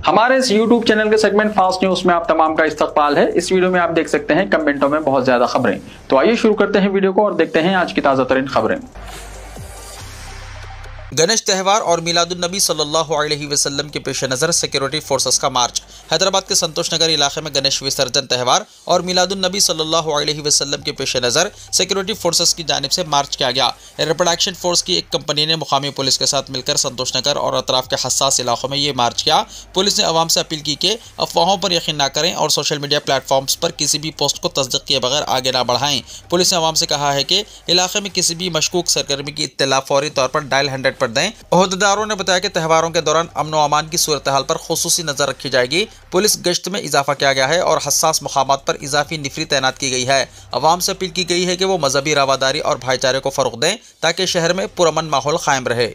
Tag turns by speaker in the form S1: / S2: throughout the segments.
S1: हमारे इस YouTube channel के सेगमेंट फास्ट न्यूज में आप तमाम का इस्तकबाल है। इस वीडियो में आप देख सकते हैं कमेंटों में बहुत ज्यादा खबरें। तो आइए शुरू करते हैं वीडियो को और देखते हैं आज की ताजा तरीन खबरें।
S2: गणेश त्यौहार और मिलादुन्नबी सल्लल्लाहु अलैहि वसल्लम के पेश नज़र सिक्योरिटी फोर्सेस का मार्च। हैदराबाद के संतोष नगर इलाके में गणेश विसर्जन त्यौहार और मिलादुन्नबी सल्लल्लाहु अलैहि वसल्लम के पेश नज़र सिक्योरिटी फोर्सेस की जानिब से मार्च किया गया। रैपिड एक्शन फोर्स की एक कंपनी ने मुकामी पुलिस के साथ मिलकर संतोष नगर और अतराफ के हसास इलाकों में ये मार्च किया। पुलिस ने अवाम से अपील की कि अफवाहों पर यकीन न करें और सोशल मीडिया प्लेटफॉर्म्स पर किसी भी पोस्ट को तस्दीक किए बगैर आगे न बढ़ाएं। पुलिस ने अवाम से कहा है कि इलाके में किसी भी मशकूक सरगर्मी की इत्तला फौरी तौर पर डायल 100 पर दें। ओहदेदारों ने बताया कि त्योहारों के दौरान अमन व अमान की सूरत हाल पर खुसूसी नजर रखी जाएगी। पुलिस गश्त में इजाफा किया गया है और हसास मकामात पर इजाफी निफरी तैनात की गई है। अवाम से अपील की गई है कि वो मजहबी रवादारी और भाईचारे को फरोग दें ताकि शहर में पुरअमन माहौल कायम रहे।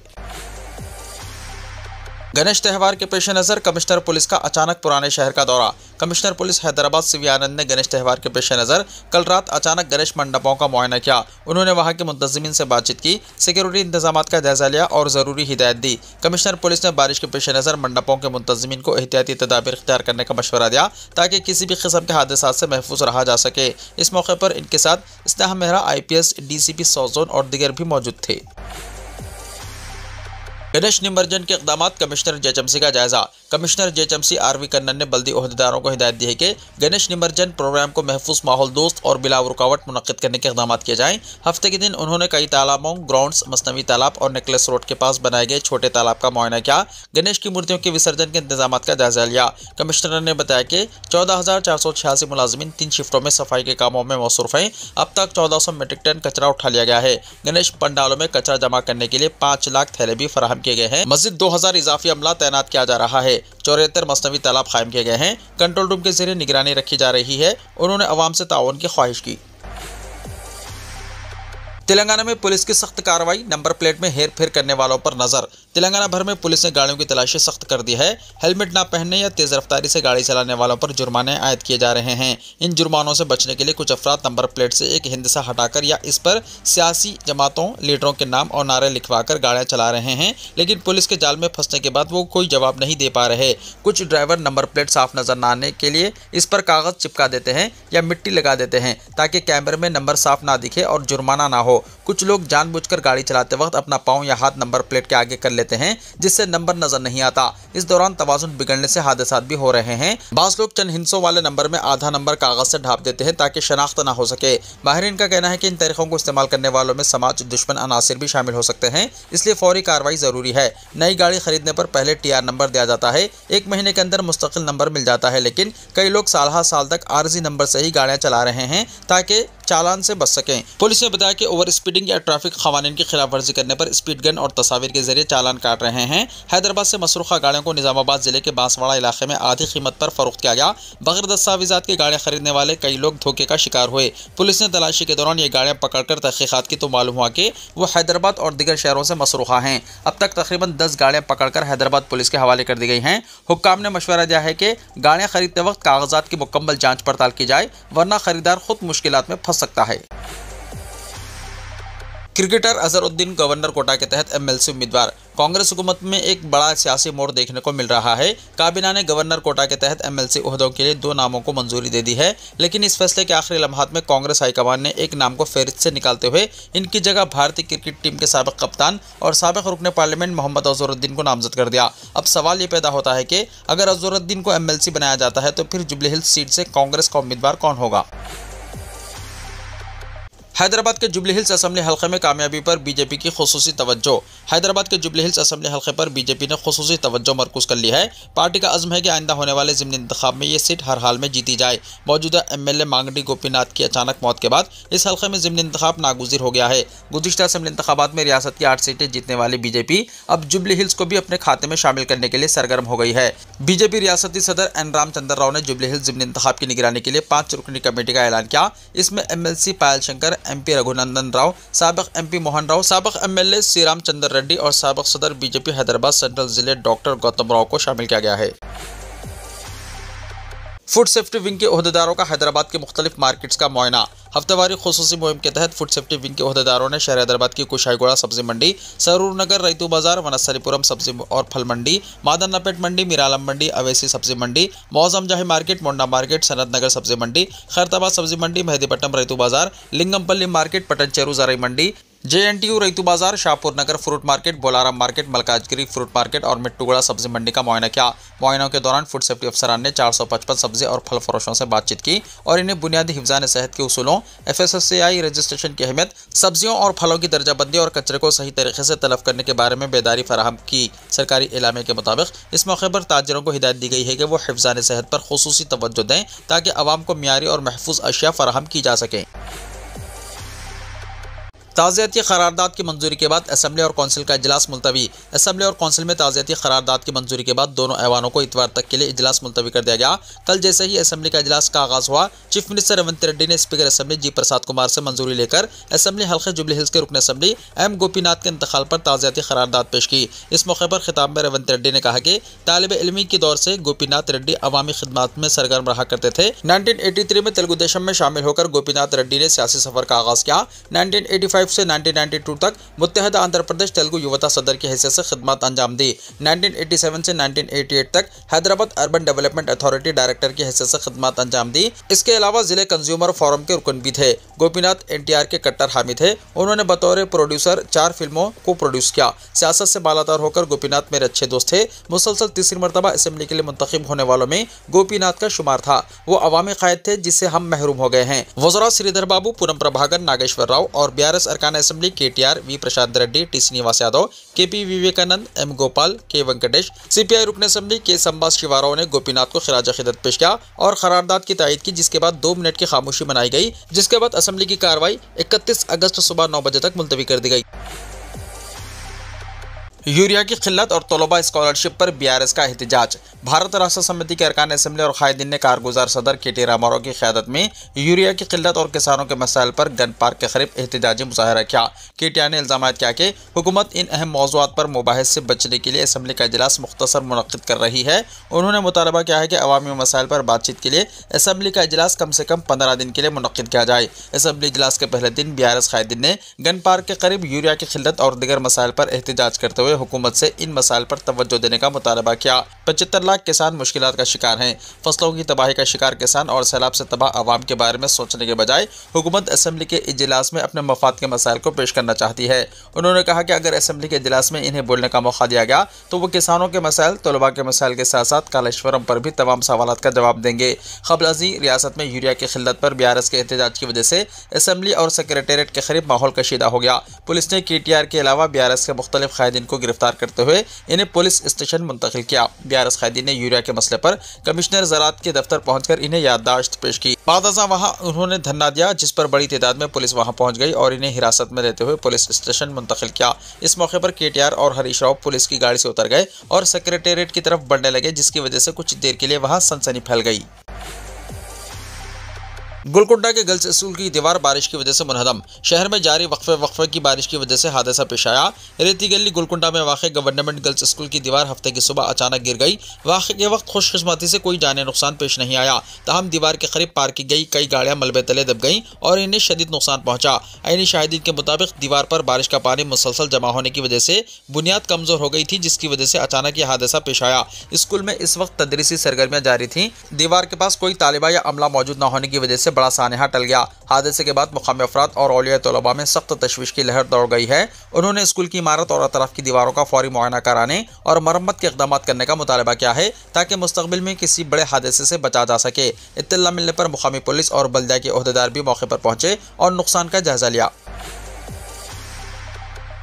S2: गणेश त्यौहार के पेश नज़र कमिश्नर पुलिस का अचानक पुराने शहर का दौरा। कमिश्नर पुलिस हैदराबाद सीवी आनंद ने गणेश त्यौहार के पेश नज़र कल रात अचानक गणेश मंडपों का मुआयना किया। उन्होंने वहां के मुंतज़िमीन से बातचीत की, सिक्योरिटी इंतजामात का जायजा लिया और ज़रूरी हिदायत दी। कमिश्नर पुलिस ने बारिश के पेश नज़र मंडपों के मुंतज़िमीन को एहतियाती तदाबीर इख्तियार करने का मशवरा दिया ताकि किसी भी किस्म के हादसात से महफूज रहा जा सके। इस मौके पर इनके साथ Isteha Mehra IPS DCP south zone और दीगर भी मौजूद थे। गणेश निमज्जन के इक़दामात कमिश्नर JHMC का जायजा। कमिश्नर JHMC RV कन्नन ने बल्दी ओहदेदारों को हिदायत दी है कि गणेश निमज्जन प्रोग्राम को महफूज माहौल दोस्त और बिला रुकावट मुनक्किद करने के इक़दामात किए जाएं। हफ्ते के दिन उन्होंने कई तालाबों, ग्राउंड्स, मसनवी तालाब और नेकलेस रोड के पास बनाए गए छोटे तालाब का मुआयना किया। गणेश की मूर्तियों के विसर्जन के इंतजामात का जायजा लिया। कमिश्नर ने बताया कि 14,486 मुलाजिमीन 3 शिफ्टों में सफाई के कामों में मसरूफ हैं। अब तक 1400 मीट्रिक टन कचरा उठा लिया गया है। गणेश पंडालों में कचरा जमा करने के लिए 5 लाख थैले भी फराहम किए गए हैं। मस्जिद 2000 इजाफी अमला तैनात किया जा रहा है। 74 मसनवी तालाब कायम किए गए हैं। कंट्रोल रूम के जरिए निगरानी रखी जा रही है। उन्होंने अवाम से ताउन की ख्वाहिश की। तेलंगाना में पुलिस की सख्त कार्रवाई, नंबर प्लेट में हेर फेर करने वालों पर नजर। तेलंगाना भर में पुलिस ने गाड़ियों की तलाशी सख्त कर दी है। हेलमेट ना पहनने या तेज रफ्तारी से गाड़ी चलाने वालों पर जुर्माने आयद किए जा रहे हैं। इन जुर्मानों से बचने के लिए कुछ अफराद नंबर प्लेट से एक हिंदसा हटाकर या इस पर सियासी जमातों, लीडरों के नाम और नारे लिखवाकर गाड़ियां चला रहे हैं, लेकिन पुलिस के जाल में फंसने के बाद वो कोई जवाब नहीं दे पा रहे। कुछ ड्राइवर नंबर प्लेट साफ नजर न आने के लिए इस पर कागज चिपका देते हैं या मिट्टी लगा देते हैं ताकि कैमरे में नंबर साफ ना दिखे और जुर्माना ना हो। कुछ लोग जानबूझकर गाड़ी चलाते वक्त अपना पांव या हाथ नंबर प्लेट के आगे कर लेते हैं जिससे नंबर नजर नहीं आता। इस दौरान तवाजुन बिगड़ने से हादसात भी हो रहे हैं। बाज़ लोग चंद हिंसों वाले नंबर में आधा नंबर कागज से ढाप देते हैं ताकि शनाख्त ना हो सके। माहिरीन का कहना है कि इन तरीकों को इस्तेमाल करने वालों में समाज दुश्मन अनासिर भी शामिल हो सकते हैं, इसलिए फौरी कार्रवाई जरूरी है। नई गाड़ी खरीदने पर पहले TR नंबर दिया जाता है। 1 महीने के अंदर मुस्तकिल नंबर मिल जाता है, लेकिन कई लोग साल तक आरजी नंबर से ही गाड़ियां चला रहे हैं ताकि चालान से बच सकें। पुलिस ने बताया कि ओवर स्पीडिंग या ट्रैफिक कवानीन की खिलाफ वर्जी करने पर स्पीड गन और तस्वीर के जरिए चालान काट रहे हैं। हैदराबाद से मसरूखा गाड़ियों को निजामाबाद जिले के बांसवाड़ा इलाके में आधी कीमत पर फरोख्त किया गया। बगैर दस्तावेजात की गाड़ियां खरीदने वाले कई लोग धोखे का शिकार हुए। पुलिस ने तलाशी के दौरान ये गाड़ियां पकड़कर तहकीकात की तो मालूम हुआ कि वो हैदराबाद और दीगर शहरों से मसरूखा हैं। अब तक तकरीबन 10 गाड़ियां पकड़कर हैदराबाद पुलिस के हवाले कर दी गई हैं। हुक्काम ने मशवरा दिया है कि गाड़ियां खरीदते वक्त कागजात की मुकम्मल जाँच पड़ताल की जाए, वरना खरीदार खुद मुश्किलात में फंस सकता है। क्रिकेटर अजहरुद्दीन गवर्नर कोटा के तहत MLC उम्मीदवार। कांग्रेस हुकूमत में एक बड़ा सियासी मोड़ देखने को मिल रहा है। काबीना ने गवर्नर कोटा के तहत MLC ओहदों के लिए 2 नामों को मंजूरी दे दी है, लेकिन इस फैसले के आखिरी लम्हात में कांग्रेस हाईकमान ने एक नाम को फहरिस्त से निकालते हुए इनकी जगह भारतीय क्रिकेट टीम के साबिक कप्तान और साबिक रुकन पार्लियामेंट मोहम्मद अजहरुद्दीन को नामजद कर दिया। अब सवाल ये पैदा होता है कि अगर अजहरुद्दीन को MLC बनाया जाता है तो फिर जुबली हिल्स सीट से कांग्रेस का उम्मीदवार कौन होगा? हैदराबाद के जुबली हिल्स असेंबली हल्के में कामयाबी पर बीजेपी की खुसूसी तवज्जो। हैदराबाद के जुबली हिल्स असेंबली हल्के पर बीजेपी ने खुसूसी तवज्जो मरकूज कर ली है। पार्टी का अज़्म है कि आइंदा होने वाले ज़िमनी इंतखाब में ये सीट हर हाल में जीती जाए। मौजूदा MLA मांगडी गोपीनाथ की अचानक मौत के बाद इस हल्के में ज़िमनी इंतखाब नागुज़ीर हो गया है। गुज़िश्ता असेंबली इंतखाबात में रियासत की 8 सीटें जीतने वाली बीजेपी अब जुबली हिल्स को भी अपने खाते में शामिल करने के लिए सरगर्म हो गई है। बीजेपी रियासती सदर N रामचंद्र राव ने जुबली हिल्स ज़िमनी इंतखाब की निगरानी के लिए 5 रुकनी कमेटी का ऐलान किया। इसमें MLC पायल शंकर, MP रघुनंदन राव, साबिक MP मोहन राव, साबिक MLA श्रीराम चंद्र रेड्डी और साबिक सदर बीजेपी हैदराबाद सेंट्रल जिले डॉक्टर गौतम राव को शामिल किया गया है। फूड सेफ्टी विंग के ओहदेदारों का हैदराबाद के मुख्तलिफ मार्केट्स का मुआयना। हफ्तेवारी खुसूसी मुहिम के तहत फूड सेफ्टी विंग के ओहदेदारों ने शहर हैदराबाद की कुशाईगुड़ा सब्जी मंडी, सरूर नगर रैतू बाजार, वनस्थलीपुरम सब्जी और फल मंडी, मादन्नापेट मंडी, मीरालम मंडी, अवेसी सब्जी मंडी, मौजम जाही मार्केट, मोंडा मार्केट, सनत नगर सब्जी मंडी, खैरताबाद सब्जी मंडी, मेहदीपट्टनम रैतू बाजार, लिंगमपल्ली मार्केट, पटनचेरू जराई मंडी, JNTU Rythu Bazar, Shahpur Nagar fruit market, Bolarum market, Malkajgiri fruit market और मिट्टूगुड़ा सब्जी मंडी का मुआयना किया। मुआयनों के दौरान फूड सेफ्टी अफसरान ने 455 सब्जी और फल फरोशों से बातचीत की और इन्हें बुनियादी हिफ्ज़ान सेहत के उसूलों, FSSAI रजिस्ट्रेशन की अहमियत, सब्जियों और फलों की दर्जाबंदी और कचरे को सही तरीके से तलब करने के बारे में बेदारी फराहम की। सरकारी एलामे के मुताबिक इस मौके पर ताजिरों को हिदायत दी गई है कि वो हिफ्ज़ान सेहत पर खुसूसी तवज्जो दें ताकि आवाम को मियारी और महफूज अशिया फराहम की जा सकें। ताज़ियती करारदाद की मंजूरी के बाद असेंबली और कौंसिल का इजलास मुलतवी। असेंबली और कौंसिल में ताज़ियती करारदाद की मंजूरी के बाद दोनों ऐवानों को इतवार तक के लिए इजलास मुलतवी कर दिया गया। कल जैसे ही असेंबली का इजलास का आगाज़ हुआ, चीफ मिनिस्टर रेवंत रेड्डी ने स्पीकर असेंबली जी प्रसाद कुमार से मंजूरी लेकर असेंबली हल्के जुबली हिल्स के रुकन असेंबली M गोपीनाथ के इंतकाल पर ताज़ियती करारदाद पेश की। इस मौके पर खिताब में रेवंत रेड्डी ने कहा कि तालिब इल्मी के दौर से गोपीनाथ रेड्डी अवामी खिदमत में सरगर्म रहा करते थे। 1983 में तेलुगु देशम में शामिल होकर गोपीनाथ रेड्डी ने सियासी सफर का आगाज़ किया। 1985 से 1992 तक मुत्तहदा आंध्र प्रदेश तेलुगु युवता सदर की हैसियत से खिदमत अंजाम दी। 1987 से 1988 तक Hyderabad urban development authority director की हैसियत से खिदमत अंजाम दी। इसके अलावा जिले कंज्यूमर फोरम के रुकन भी थे। गोपीनाथ NTR के कट्टर हामी थे। उन्होंने बतौर प्रोड्यूसर 4 फिल्मों को प्रोड्यूस किया। सियासत से बालातर होकर गोपीनाथ मेरे अच्छे दोस्त थे। मुसलसल तीसरी मरतबा असेंबली के लिए मुंतखब होने वालों में गोपीनाथ का शुमार था। वो अवामी कायद थे जिससे हम महरूम हो गए हैं। वज़रा श्रीधर बाबू, पूनम प्रभाकर, नागेश्वर राव और BRS अरकान assembly KTR, V Prashanth Reddy, T Srinivas Yadav, KP Vivekanand, M Gopal, K Venkatesh, CPI रुकन असेंबली K संबास शिवाराव ने गोपीनाथ को खिराज अकीदत पेश किया और करारदाद की तायद की, जिसके बाद 2 मिनट की खामोशी मनाई गई, जिसके बाद असेंबली की कार्रवाई 31 अगस्त सुबह 9 बजे तक मुलतवी कर दी गई। यूरिया की किल्लत और तलबा स्कॉलरशिप पर BRS का एहतजाज। भारत राष्ट्र समिति के अरकान असेंबली और कायदीन ने कारगुजार सदर KT रामाराव की क़यादत में यूरिया की किल्लत और किसानों के मसाइल पर गन पार्क के करीब एहतजाजी मुजाहरा किया। KTR ने इल्ज़ाम किया कि हुकूमत इन अहम मौज़ूआत पर मुबाहिस से बचने के लिए असेंबली का इजलास मुख्तसर मुनक़्क़िद कर रही है। उन्होंने मुतालबा किया है कि अवामी मसाइल पर बातचीत के लिए असेंबली का इजलास कम से कम 15 दिन के लिए मुनक़्क़िद किया जाए। असेंबली इजलास के पहले दिन BRS कायदीन ने गन पार्क के करीब यूरिया की किल्लत और दीगर मसाइल पर एहतजाज करते हुए हुकूमत से इन मसाइल पर तवज्जो देने का मुतालबा किया। 75 लाख किसान मुश्किलात का शिकार हैं। फसलों की तबाही का शिकार किसान और सैलाब से तबाह आवाम के बारे में सोचने के बजाय हुकूमत असेंबली के इजलास में अपने मफाद के मसाइल को पेश करना चाहती है। उन्होंने कहा कि अगर असेंबली के इजलास में इन्हें बोलने का मौका दिया गया तो वो किसानों के मसाइल, तलबा के मसाइल के साथ साथ कालेश्वरम पर भी तमाम सवालात का जवाब देंगे। क़ब्ल रियासत में यूरिया की किल्लत पर BRS के एहतजाज की वजह से असेंबली और सेक्रेटेरिएट के करीब माहौल कशीदा हो गया। पुलिस ने KTR के अलावा BRS के मुख्तलिफ कायदीन को गिरफ्तार करते हुए इन्हें पुलिस स्टेशन मुंतकिल किया। BRS कायदीन ने यूरिया के मसले पर कमिश्नर ज़राअत के दफ्तर पहुंचकर इन्हें याददाश्त पेश की। बाद वहां उन्होंने धरना दिया, जिस पर बड़ी तादाद में पुलिस वहां पहुंच गई और इन्हें हिरासत में लेते हुए पुलिस स्टेशन मुंतकिल किया। इस मौके पर KTR और हरीश राव पुलिस की गाड़ी से उतर गए और सेक्रेटेरिएट की तरफ बढ़ने लगे, जिसकी वजह से कुछ देर के लिए वहां सनसनी फैल गई। गुलकुंडा के गर्ल्स स्कूल की दीवार बारिश की वजह से मुनहदम। शहर में जारी वक्फे की बारिश की वजह से हादसा पेश आया। रेती गली गुलकुंडा में वाक़ गवर्नमेंट गर्ल्स स्कूल की दीवार हफ्ते की सुबह अचानक गिर गई। वाक़े के वक्त खुशकिस्मती से कोई जाने नुकसान पेश नहीं आया, ताहम दीवार के करीब पार्क की गई कई गाड़ियां मलबे तले दब गईं और इन्हें शदीद नुकसान पहुंचा। ऐनी शाहिदीन के मुताबिक दीवार पर बारिश का पानी मुसलसल जमा होने की वजह से बुनियाद कमजोर हो गई थी, जिसकी वजह से अचानक यह हादसा पेश आया। स्कूल में इस वक्त तदरीसी सरगर्मियां जारी थीं। दीवार के पास कोई तालिबा या अमला मौजूद न होने की वजह से बड़ा सानहा टल गया। हादसे के बाद मुकामी अफराद और औलिया तलबा में सख्त तशवीश की लहर दौड़ गई है। उन्होंने स्कूल की इमारत और अतराफ की दीवारों का फौरी मुआयना कराने और मरम्मत के इक़दाम करने का मुतालबा किया है, ताकि मुस्तक़बिल में किसी बड़े हादसे से बचा जा सके। इत्तला मिलने पर मुकामी पुलिस और बल्दिया के ओहदेदार भी मौके पर पहुंचे और नुकसान का जायजा लिया।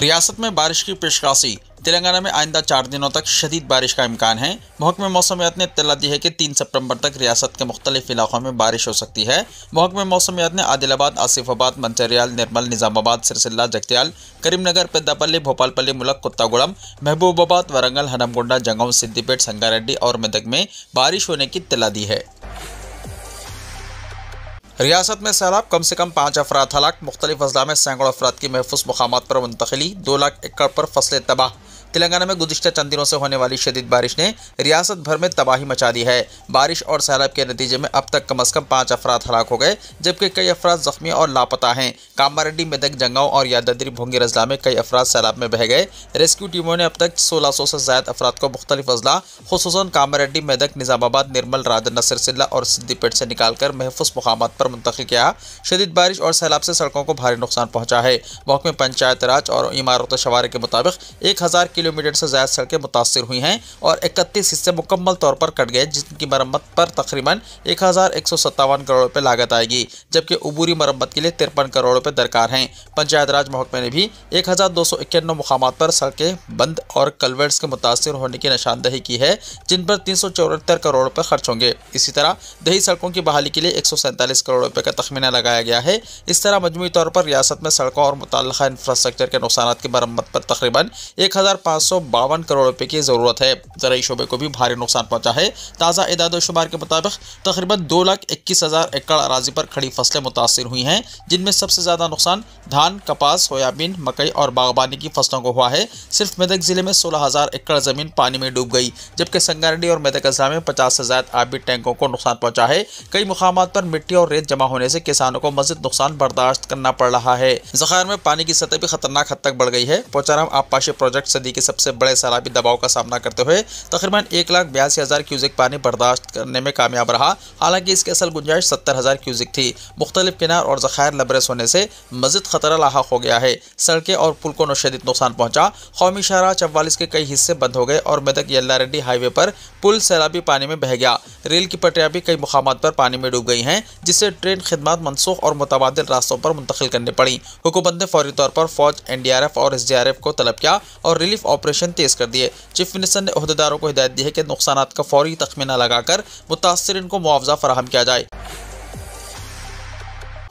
S2: रियासत में बारिश की पेशगासी। तेलंगाना में आइंदा 4 दिनों तक शदीद बारिश का इम्कान है। महकमे मौसमियात ने इत्तला दी है कि 3 सितंबर तक रियासत के मुख्तलिफ इलाकों में बारिश हो सकती है। महकमे मौसमियात ने आदिलाबाद, आसिफाबाद, मंचिर्याल, निर्मल, निजामाबाद, सिरसिल्ला, जगत्याल, करीमनगर, पेद्दापल्ली, भोपालपल्ली, मुलक, कुत्तागुड़म, महबूबाबाद, वरंगल, हनमगुंडा, जंगम, सिद्दीपेट, संगारेड्डी और मेदक में बारिश होने की इत्तला दी है। रियासत में सैलाब, कम से कम 5 अफराद हलाक। मुख्तलिफ अजला में सैकड़ों अफराद की महफूज मकामात पर मुंतकिली। 2 लाख एकड़ पर फसलें तबाह। तेलंगाना में गुज़िश्ता चंद दिनों से होने वाली शदीद बारिश ने रियासत भर में तबाही मचा दी है। बारिश और सैलाब के नतीजे में अब तक कम से कम 5 अफराद हलाक हो गए, जबकि कई अफराद जख्मी और लापता हैं। कामारेड्डी, मेदक, जंगांव और यादाद्री भोंगी अजला में कई अफराद सैलाब में बह गए। रेस्क्यू टीमों ने अब तक 1600 से ज़्यादा अफराद को मुख्तलिफ अजला खुसूसन कामारेड्डी, मेदक, निज़ामाबाद, निर्मल, राजन्ना, सिरसिल्ला और सिद्दीपेट से निकालकर महफूज मुकामात पर मुंतकिल किया। शदीद बारिश और सैलाब से सड़कों को भारी नुकसान पहुंचा है। महकमे पंचायत राज और इमारत शवारे के मुताबिक 1000 किलोमीटर से ज़्यादा सड़कें मुतासर हुई हैं और 31 हिस्से मुकम्मल तौर पर कट गए, जिनकी मरम्मत पर तकरीबन 1157 करोड़ रुपये लागत आएगी, जबकि अबूरी मरम्मत के लिए 53 करोड़ रुपये दरकार हैं। पंचायत राज महकमे ने भी 1291 मुकामात पर सड़कें बंद और कलवर्ट्स के मुतासर होने की निशानदही की है, जिन पर 374 करोड़ रुपये खर्च होंगे। इसी तरह दही सड़कों की बहाली के लिए 147 करोड़ रुपये का तखमीना लगाया गया है। इस तरह मजमूई तौर पर रियासत में सड़कों और मुतल्लिक़ा इंफ्रास्ट्रक्चर के नुकसान की मरम्मत पर तकरीबन 1552 करोड़ रुपये की ज़रूरत है। ज़राई शोबे को भी भारी नुकसान पहुंचा है। ताज़ा एदाद व शुमार के मुताबिक तकरीबन 2,21,000 एकड़ अराजी पर खड़ी फसलें मुतासर हुई हैं, जिनमें सबसे ज़्यादा नुकसान धान, कपास, सोयाबीन, मकई और बागबानी की फसलों को हुआ है। सिर्फ मेदक ज़िले में 16,000 एकड़ ज़मीन पानी में डूब गई, जबकि संगारेड्डी और मेदक अजला में 50 से ज़्यादा आबी टैंकों को नुकसान पहुंचा है। कई मुकामात पर मिट्टी और रेत जमा होने से किसानों को मज़ीद नुकसान बर्दाश्त करना पड़ रहा है। ज़खायर में पानी की सतह भी खतरनाक हद तक बढ़ गई है। पोचाराम आबपाशी प्रोजेक्ट सदी के सबसे बड़े सैलाबी दबाव का सामना करते हुए तकरीबन 1,82,000 क्यूसेक पानी बर्दाश्त करने में कामयाब रहा। हालांकि इसकी असल गुंजाइश 70,000 क्यूसेक थी। मुख्तलिफ किनार और ज़खायर लबरेज होने से मज़ीद खतरा लाहक हो गया है। सड़कें और पुल को शदीद नुकसान पहुंचा। कौमी शाहराह 44 के कई हिस्से बंद हो गए और मेदक यल्लारेड्डी हाईवे पर पुल सैलाबी पानी में बह गया। रेल की पटरियां भी कई मुकामात पर पानी में डूब गई हैं, जिससे ट्रेन खिदमात मनसूख और मुतबादिल रास्तों पर मुंतकिल करनी पड़ी। हुकूमत ने फौरी तौर पर फौज, NDRF और SDRF को तलब किया और रिलीफ ऑपरेशन तेज कर दिए। चीफ मिनिस्टर ने ओहदेदारों को हिदायत दी है कि नुकसानात का फौरी तखमीना लगाकर मुतासरीन को मुआवजा फराहम किया जाए।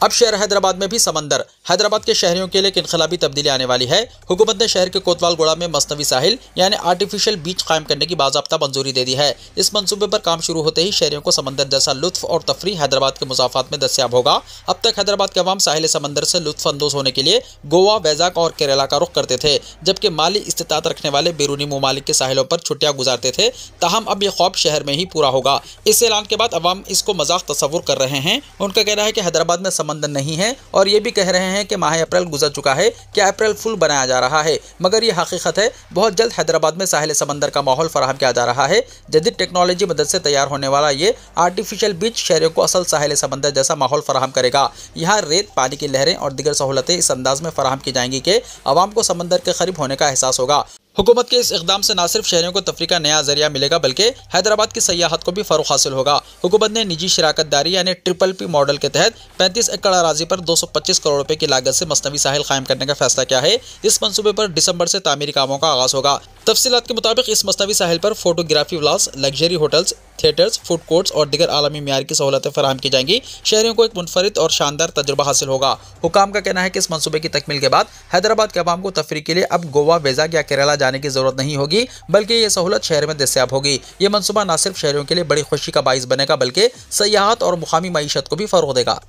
S2: अब शहर हैदराबाद में भी समंदर। हैदराबाद के शहरियों के लिए एक इनकलाबी तब्दीली आने वाली है। हुकूमत ने शहर के कोतवाल गोड़ा में मसनवी साहिल यानी आर्टिफिशियल बीच कायम करने की बाज़ाब्ता मंजूरी दे दी है। इस मंसूबे पर काम शुरू होते ही शहरियों को समंदर जैसा लुत्फ और तफरी हैदराबाद के मुज़ाफ़ात में दस्तियाब होगा। अब तक हैदराबाद के अवाम साहिल समंदर से लुत्फ़अंदोज़ होने के लिए गोवा, वैज़ाग और केरला का रुख करते थे, जबकि माली इस्तिताअत रखने वाले बैरूनी ममालिक के साहिलों पर छुट्टियाँ गुजारते थे। ताहम अब यह ख्वाब शहर में ही पूरा होगा। इस ऐलान के बाद अवाम इसको मजाक तस्वुर कर रहे हैं। उनका कहना है कि हैदराबाद में समंदर नहीं है और ये भी कह रहे हैं कि माह अप्रैल गुजर चुका है, क्या अप्रैल फुल बनाया जा रहा है। मगर ये हकीकत है। बहुत जल्द हैदराबाद में साहिल समंदर का माहौल फराहम किया जा रहा है। जदीद टेक्नोलॉजी मदद से तैयार होने वाला ये आर्टिफिशियल बीच शहरों को असल साहिल समंदर जैसा माहौल फराहम करेगा। यहाँ रेत, पानी की लहरें और दीगर सहूलतें इस अंदाज में फराहम की जाएंगी कि अवाम को समंदर के करीब होने का एहसास होगा। हुकूमत के इस इक़दाम से न सिर्फ शहरियों को तफरी का नया जरिया मिलेगा, बल्कि हैदराबाद की सयाहत को भी फ़रोग़ हासिल होगा। हुकूमत ने निजी शराकतदारी यानी PPP मॉडल के तहत 35 एकड़ अराजी पर 225 करोड़ रुपए की लागत से मसनवी साहिल कायम करने का फैसला किया है। इस मंसूबे पर दिसंबर से तामीरी कामों का आगाज़ होगा। तफसीलात के मुताबिक इस मसनवी साहिल पर photography villas, luxury hotels, theatres, food courts और दीगर आलमी मियार की सहूलतें फराहम की जाएंगी। शहरियों को एक मुनफरिद और शानदार तजुर्बा हासिल होगा। हुकाम का कहना है कि इस मंसूबे की तकमील के बाद हैदराबाद के अवाम को तफरी के लिए अब गोवा, वैज़ाग या केरला जाने की ज़रूरत नहीं होगी, बल्कि ये सहूलत शहर में दस्तियाब होगी। ये मनसूबा न सिर्फ शहरियों के लिए बड़ी खुशी का बाइस बनेगा, बल्कि सयाहत और मुकामी मईशत को भी फ़रोग़ देगा।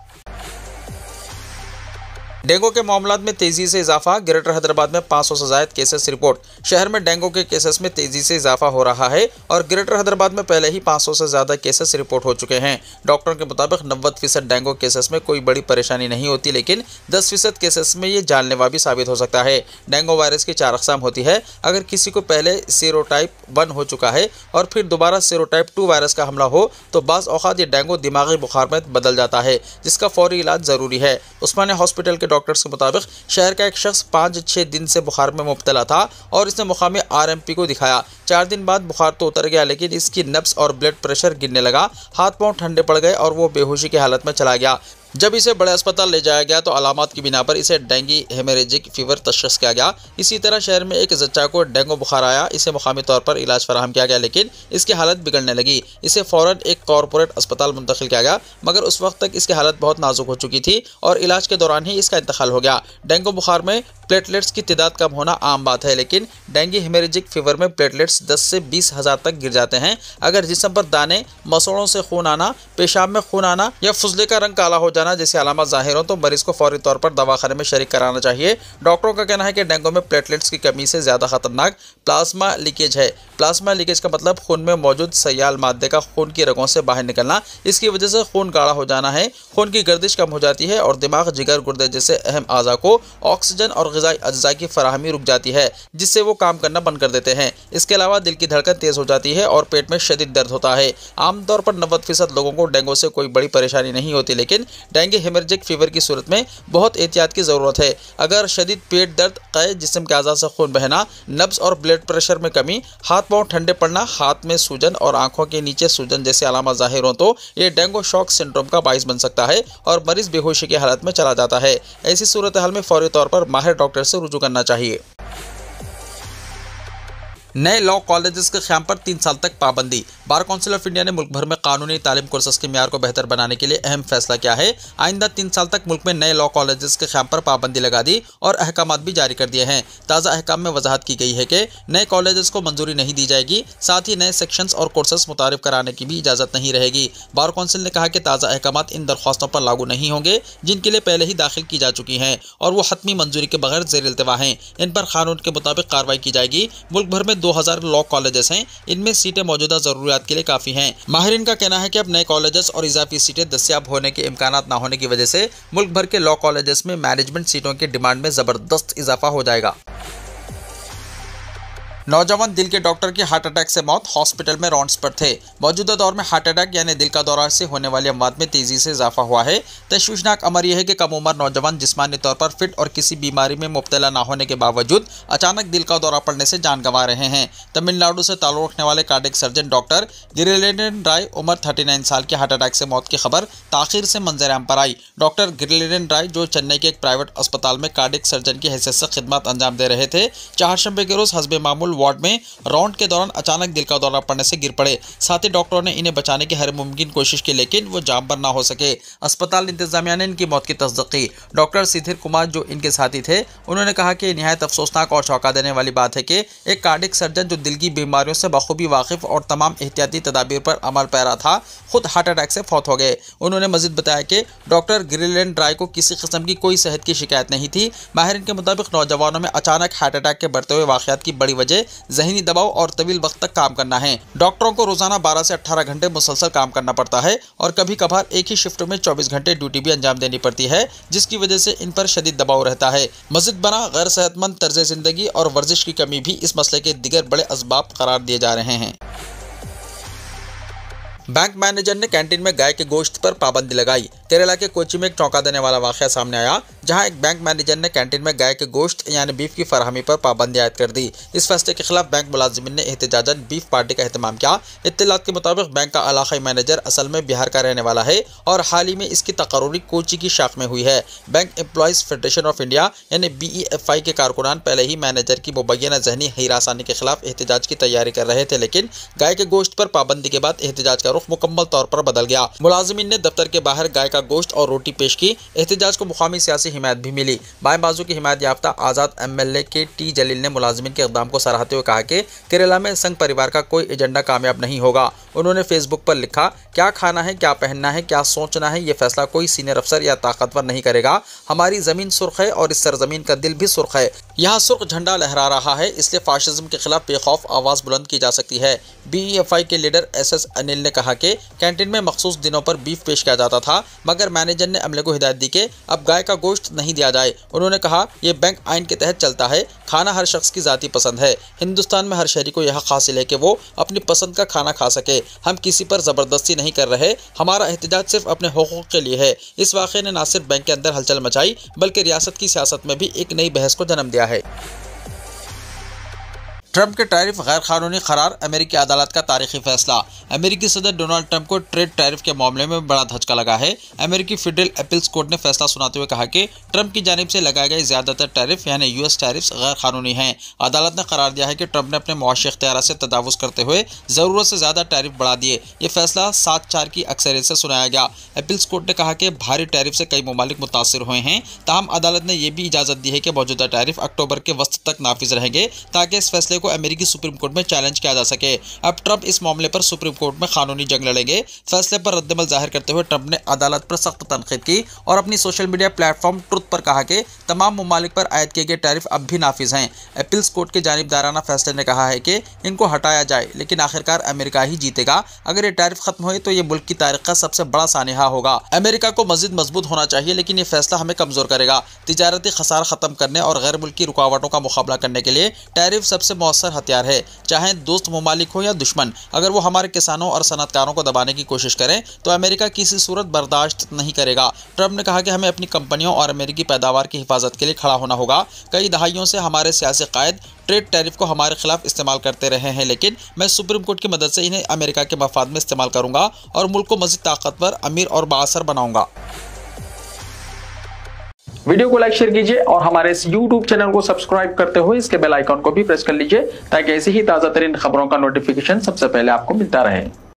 S2: डेंगू के मामलात में तेजी से इजाफा। ग्रेटर हैदराबाद में 500 से ज़ायद केसेस रिपोर्ट। शहर में डेंगू के केसेस में तेजी से इजाफा हो रहा है और ग्रेटर हैदराबाद में पहले ही 500 से ज़्यादा केसेस रिपोर्ट हो चुके हैं। डॉक्टरों के मुताबिक 90% डेंगू केसेस में कोई बड़ी परेशानी नहीं होती, लेकिन 10% केसेस में ये जानलेवा भी साबित हो सकता है। डेंगू वायरस की 4 अक़साम होती है। अगर किसी को पहले सीरोटाइप 1 हो चुका है और फिर दोबारा सीरोटाइप 2 वायरस का हमला हो तो बाज़ औक़ात ये डेंगू दिमागी बुखार में बदल जाता है, जिसका फौरी इलाज ज़रूरी है। उस्मानिया हॉस्पिटल के डॉक्टर्स के मुताबिक शहर का एक शख्स 5-6 दिन से बुखार में मुब्तला था और इसने मुकामी RMP को दिखाया। 4 दिन बाद बुखार तो उतर गया, लेकिन इसकी नब्ज़ और ब्लड प्रेशर गिरने लगा, हाथ पांव ठंडे पड़ गए और वो बेहोशी की हालत में चला गया। जब इसे बड़े अस्पताल ले जाया गया तो अलामात की बिना पर इसे डेंगू हेमरेजिक फीवर तशख़ीस किया गया। इसी तरह शहर में एक जच्चा को डेंगू बुखार आया। इसे मुकामी तौर पर इलाज फराहम किया गया, लेकिन इसकी हालत बिगड़ने लगी। इसे फ़ौरन एक कॉरपोरेट अस्पताल मुंतकिल किया गया, मगर उस वक्त तक इसकी हालत बहुत नाजुक हो चुकी थी और इलाज के दौरान ही इसका इंतकाल हो गया। डेंगू बुखार में प्लेटलेट्स की तादाद कम होना आम बात है, लेकिन डेंगू हेमोरेजिक फीवर में प्लेटलेट्स 10 से 20 हज़ार तक गिर जाते हैं। अगर जिस्म पर दाने, मसोड़ों से खून आना, पेशाब में खून आना या फुजले का रंग काला हो जाना जैसी अलामत जाहिर हो तो मरीज को फौरी तौर पर दवाखाने में शरीक कराना चाहिए। डॉक्टरों का कहना है कि डेंगू में प्लेटलेट्स की कमी से ज्यादा खतरनाक प्लाज्मा लीकेज है। प्लाज्मा लीकेज का मतलब खून में मौजूद सयाल मादे का खून की रगों से बाहर निकलना। इसकी वजह से खून गाढ़ा हो जाना है, खून की गर्दिश कम हो जाती है और दिमाग, जिगर, गुर्दे जैसे अहम आज़ा को ऑक्सीजन और ग़िज़ाई अज्जा की फराहमी रुक जाती है, जिससे वो काम करना बंद कर देते हैं। इसके अलावा दिल की धड़कन तेज हो जाती है और पेट में शदीद दर्द होता है। आमतौर पर 90% लोगों को डेंगू से कोई बड़ी परेशानी नहीं होती, लेकिन डेंगू हेमोरेजिक फीवर की सूरत में बहुत एहतियात की ज़रूरत है। अगर शदीद पेट दर्द, क़ै, जिस्म के अज़ा से खून बहना, नब्ज़ और ब्लड प्रेशर में कमी, हाथ पांव ठंडे पड़ना, हाथ में सूजन और आंखों के नीचे सूजन जैसे अलामत ज़ाहिर हो तो ये डेंगू शॉक सिंड्रोम का बाइस बन सकता है और मरीज बेहोशी की हालत में चला जाता है। ऐसी सूरत हाल में फौरी तौर पर माहिर डॉक्टर से रुजू करना चाहिए। नए लॉ कॉलेजेस के क़याम पर 3 साल तक पाबंदी। बार काउंसिल ऑफ इंडिया ने मुल्क भर में कानूनी तालीम कोर्सेज के म्यार को बेहतर बनाने के लिए अहम फैसला किया है। आइंदा 3 साल तक मुल्क में नए लॉ कॉलेजेस के क़याम पर पाबंदी लगा दी और अहकामात भी जारी कर दिए हैं। ताज़ा अहकाम में वजाहत की गई है कि नए कॉलेजेस को मंजूरी नहीं दी जाएगी, साथ ही नए सेक्शंस और कोर्सेज मुतारिफ कराने की भी इजाज़त नहीं रहेगी। बार काउंसिल ने कहा कि ताज़ा अहकामात इन दरख्वास्तों पर लागू नहीं होंगे जिनके लिए पहले ही दाखिल की जा चुकी हैं और वो हतमी मंजूरी के बगैर ज़ेर इल्तिवा हैं। इन पर कानून के मुताबिक कार्रवाई की जाएगी। मुल्क भर में 2000 लॉ कॉलेजेस हैं, इनमें सीटें मौजूदा जरूरियात के लिए काफ़ी हैं। माहिरीन का कहना है कि अब नए कॉलेजेस और इजाफी सीटें दस्तियाब होने के इम्कानात ना होने की वजह से मुल्क भर के लॉ कॉलेजेस में मैनेजमेंट सीटों की डिमांड में ज़बरदस्त इजाफा हो जाएगा। नौजवान दिल के डॉक्टर की हार्ट अटैक से मौत, हॉस्पिटल में राउंड्स पर थे। मौजूदा दौर में हार्ट अटैक यानी दिल का दौरा से होने वाली अमवात में तेजी से इजाफा हुआ है। तशवीशनाक अमर यह है कि कम उम्र नौजवान जिस्मानी तौर पर फिट और किसी बीमारी में मुब्तला ना होने के बावजूद अचानक दिल का दौरा पड़ने से जान गंवा रहे हैं। तमिलनाडु से ताल्लुक़ रखने वाले कार्डियक सर्जन डॉक्टर गिरिलेडन राय, उम्र 39 साल की हार्ट अटैक से मौत की खबर ताखिर से मंजर आम पर आई। डॉक्टर गिरिलेडन राय, जो चेन्नई के एक प्राइवेट अस्पताल में कार्डियक सर्जन की हैसियत से खिदमत अंजाम दे रहे थे, चारशंबे के रोज़ हस्बे मामूल वार्ड में राउंड के दौरान अचानक दिल का दौरा पड़ने से गिर पड़े। साथ ही डॉक्टरों ने इन्हें बचाने की हर मुमकिन कोशिश की, लेकिन वो जामबर ना हो सके। अस्पताल इंतजामिया ने इनकी मौत की तस्दीक की। डॉक्टर सीधीर कुमार, जो इनके साथी थे, उन्होंने कहा कि निहायत अफसोसनाक और चौंका देने वाली बात है कि एक कार्डियक सर्जन जो दिल की बीमारियों से बखूबी वाकिफ और तमाम एहतियाती तदाबीर पर अमल पैरा था, खुद हार्ट अटैक से फौत हो गए। उन्होंने मजीद बताया कि डॉक्टर गिरिलेडन राय को किसी किस्म की कोई सेहत की शिकायत नहीं थी। माहिरीन के मुताबिक नौजवानों में अचानक हार्ट अटैक के बढ़ते हुए वाक़यात की बड़ी वजह ज़हनी दबाव और तवील वक्त तक काम करना है। डॉक्टरों को रोजाना 12 से 18 घंटे मुसलसल काम करना पड़ता है और कभी कभार एक ही शिफ्ट में 24 घंटे ड्यूटी भी अंजाम देनी पड़ती है, जिसकी वजह से इन पर शदीद दबाव रहता है। मज़ीद बना गैर सेहतमंद तर्ज जिंदगी और वर्जिश की कमी भी इस मसले के दीगर बड़े असबाब करार दिए जा रहे हैं। बैंक मैनेजर ने कैंटीन में गाय के गोश्त पर पाबंदी लगाई। केरला के कोची में एक चौंका देने वाला वाक़या सामने आया, जहां एक बैंक मैनेजर ने कैंटीन में गाय के गोश्त यानी बीफ की फराहमी पर पाबंदी आयद कर दी। इस फैसले के खिलाफ बैंक मुलाजिमिन ने एहतजाजन बीफ पार्टी का एहतमाम किया। इत्तलात के मुताबिक बैंक का इलाकाई मैनेजर असल में बिहार का रहने वाला है और हाल ही में इसकी तकर्रुरी कोची की शाख में हुई है। Bank employees federation of India यानी BEFI के कारकुनान पहले ही मैनेजर की मुबैना ज़हनी हिरासानी के खिलाफ एहतजाज की तैयारी कर रहे थे, लेकिन गाय के गोश्त पर पाबंदी के बाद एहतजाज का रुख मुकम्मल तौर पर बदल गया। मुलाजिमिन ने दफ्तर के बाहर गाय का गोश्त और रोटी पेश की। एहतजाज को मुकामी सियासी हिमायत भी मिली। बाएं बाजू की हिमायत याफ्ता आज़ाद MLA के T जलील ने मुलाजिमिन के इक़दाम को सराहते हुए कहा कि केरला में संघ परिवार का कोई एजेंडा कामयाब नहीं होगा। उन्होंने फेसबुक पर लिखा, क्या खाना है, क्या पहनना है, क्या सोचना है, ये फैसला कोई सीनियर अफसर या ताकतवर नहीं करेगा। हमारी ज़मीन सुर्ख है और इस सरजमीन का दिल भी सुर्ख है। यहाँ सुर्ख झंडा लहरा रहा है, इसलिए फाशिज्म के खिलाफ बेखौफ आवाज़ बुलंद की जा सकती है। BEFI के लीडर SS अनिल ने कहा कि कैंटीन में मखसूस दिनों पर बीफ पेश किया जाता था, मगर मैनेजर ने अमले को हिदायत दी कि अब गाय का गोश्त नहीं दिया जाए। उन्होंने कहा, यह बैंक आइन के तहत चलता है, खाना हर शख्स की ज़ाती पसंद है। हिंदुस्तान में हर शहरी को यह हासिल है कि वो अपनी पसंद का खाना खा सके। हम किसी पर ज़बरदस्ती नहीं कर रहे, हमारा एहतजाज सिर्फ अपने हुकूक के लिए है। इस वाक़े ने न सिर्फ बैंक के अंदर हलचल मचाई, बल्कि रियासत की सियासत में भी एक नई बहस को जन्म दिया है। ट्रंप के टैरिफ गैर कानूनी करार, अमेरिकी अदालत का तारीखी फैसला। अमेरिकी सदर डोनाल्ड ट्रंप को ट्रेड टैरिफ के मामले में बड़ा धचका लगा है। अमेरिकी फेडरल अपील्स कोर्ट ने फैसला सुनाते हुए कहा कि ट्रंप की जानिब से लगाए गए ज्यादातर टैरिफ यानी यूएस टैरिफ्स गैर कानूनी हैं। अदालत ने करार दिया है कि ट्रंप ने अपने मुआशी इख्तियार से तजावुज करते हुए जरूरत से ज्यादा टैरिफ बढ़ा दिए। ये फैसला 7-4 की अक्सरियत से सुनाया गया। अपील्स कोर्ट ने कहा कि भारी टैरिफ से कई ममालिक मुतासिर हुए हैं। ताहम अदालत ने यह भी इजाजत दी है कि मौजूदा टैरिफ अक्टूबर के वस्त तक नाफिज रहेंगे ताकि इस फैसले को अमेरिकी सुप्रीम कोर्ट में चैलेंज किया जा सके। अब ट्रंप इस मामले पर सुप्रीम कोर्ट में कानूनी जंग लड़ेंगे। फैसले पर रद्दमल जाहिर करते हुए ट्रंप ने अदालत पर सख्त तनकीद की और अपनी सोशल मीडिया प्लेटफॉर्म ट्रुथ पर कहा कि तमाम ममालिक पर आयद किए गए टैरिफ अब भी नाफिज हैं। अपील्स कोर्ट के जानिबदाराना फैसले ने कहा है कि इनको हटाया जाए, लेकिन आखिरकार अमेरिका ही जीतेगा। अगर ये टैरिफ खत्म हुए तो ये मुल्क की तारीख का सबसे बड़ा सानिहा होगा। अमेरिका को मजीद मजबूत होना चाहिए, लेकिन ये फैसला हमें कमजोर करेगा। तिजारती खसारा खत्म करने और गैर मुल्की रुकावटों का मुकाबला करने के लिए टैरिफ सबसे मौसर हथियार है, चाहे दोस्त ममालिक हो या दुश्मन। अगर वो हमारे किसानों और सनतकारों को दबाने की कोशिश करें तो अमेरिका किसी सूरत बर्दाश्त नहीं करेगा। ट्रंप ने कहा कि हमें अपनी कंपनियों और अमेरिकी पैदावार की हिफाजत के लिए खड़ा होना होगा। कई दहाइयों से हमारे सियासी कायद ट्रेड टैरिफ को हमारे खिलाफ इस्तेमाल करते रहे हैं, लेकिन मैं सुप्रीम कोर्ट की मदद से इन्हें अमेरिका के मफाद में इस्तेमाल करूंगा और मुल्क को मजीद ताकतवर, अमीर और बाअसर बनाऊंगा।
S1: वीडियो को लाइक शेयर कीजिए और हमारे इस YouTube चैनल को सब्सक्राइब करते हुए इसके बेल आइकॉन को भी प्रेस कर लीजिए ताकि ऐसी ही ताजा तरीन खबरों का नोटिफिकेशन सबसे पहले आपको मिलता रहे।